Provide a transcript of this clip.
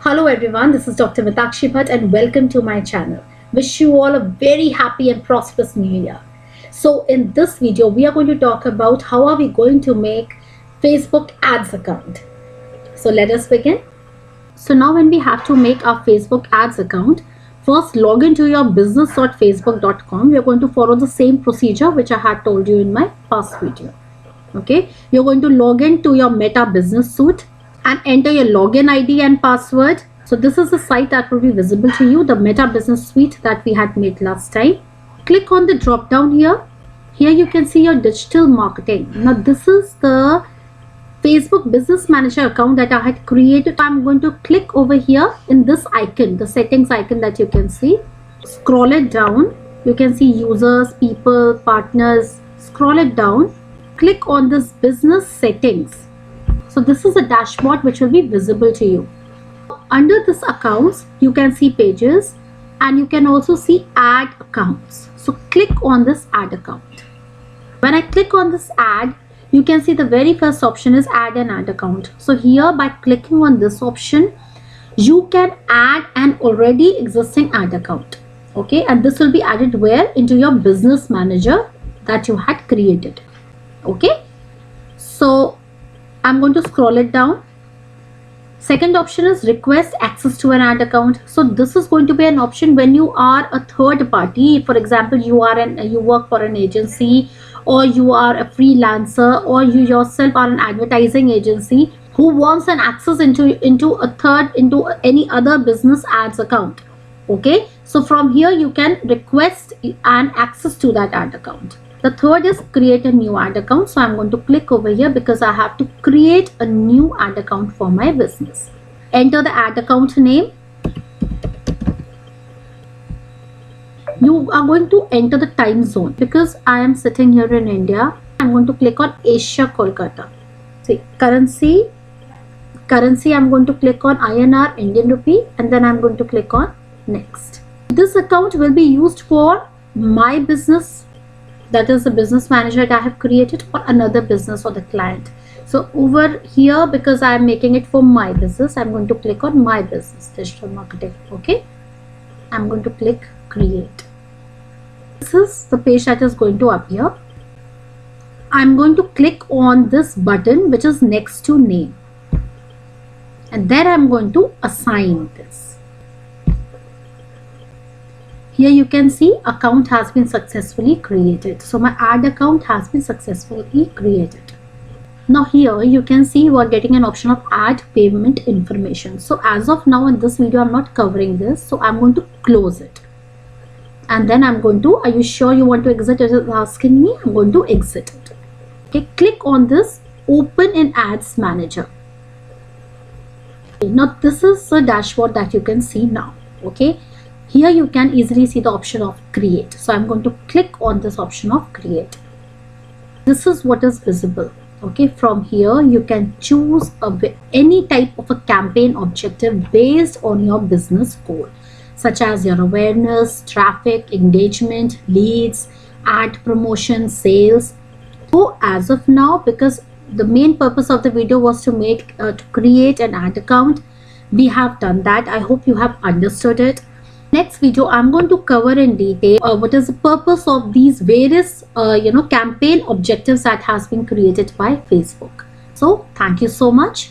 Hello everyone, this is Dr.Meetakshi Bhatt and welcome to my channel. Wish you all a very happy and prosperous new year. So in this video, we are going to talk about how are we going to make Facebook ads account. So let us begin. So now when we have to make our Facebook ads account, first log into your business.facebook.com. We are going to follow the same procedure which I had told you in my past video. Okay, you're going to log into your Meta Business Suite and enter your login ID and password. So this is the site that will be visible to you, the Meta Business Suite that we had made last time. Click on the drop down here. Here you can see your digital marketing. Now this is the Facebook Business Manager account that I had created. I'm going to click over here in this icon, the settings icon that you can see. Scroll it down. You can see users, people, partners. Scroll it down. Click on this business settings. So this is a dashboard which will be visible to you. Under this accounts, you can see pages and you can also see ad accounts. So click on this ad account. When I click on this ad, you can see the very first option is add an ad account. So here by clicking on this option, you can add an already existing ad account. Okay, and this will be added where? Into your business manager that you had created. Okay, so I'm going to scroll it down. Second option is request access to an ad account. So this is going to be an option when you are a third party. For example, you work for an agency, or you are a freelancer, or you yourself are an advertising agency who wants an access into any other business ads account. Okay, so from here you can request an access to that ad account. The third is create a new ad account. So I'm going to click over here because I have to create a new ad account for my business. Enter the ad account name. You are going to enter the time zone. Because I am sitting here in India, I'm going to click on Asia Kolkata. See, currency I'm going to click on INR, Indian rupee, and then I'm going to click on next. This account will be used for my business, that is the business manager that I have created, for another business or the client. So over here, because I am making it for my business, I'm going to click on my business digital marketing. Okay, I'm going to click create. This is the page that is going to appear. I'm going to click on this button which is next to name, and then I'm going to assign this. Here you can see account has been successfully created. So my ad account has been successfully created. Now here you can see you are getting an option of add payment information. So as of now in this video I'm not covering this. So I'm going to close it. And then I'm going to, are you sure you want to exit? It is asking me. I'm going to exit it. Okay, click on this open in ads manager. Okay, now this is the dashboard that you can see now. Okay. Here you can easily see the option of create. So I'm going to click on this option of create. This is what is visible. Okay, from here you can choose any type of a campaign objective based on your business goal, such as your awareness, traffic, engagement, leads, ad promotion, sales. So as of now, because the main purpose of the video was to create an ad account, we have done that. I hope you have understood it. Next video, I'm going to cover in detail what is the purpose of these various campaign objectives that has been created by Facebook. So thank you so much.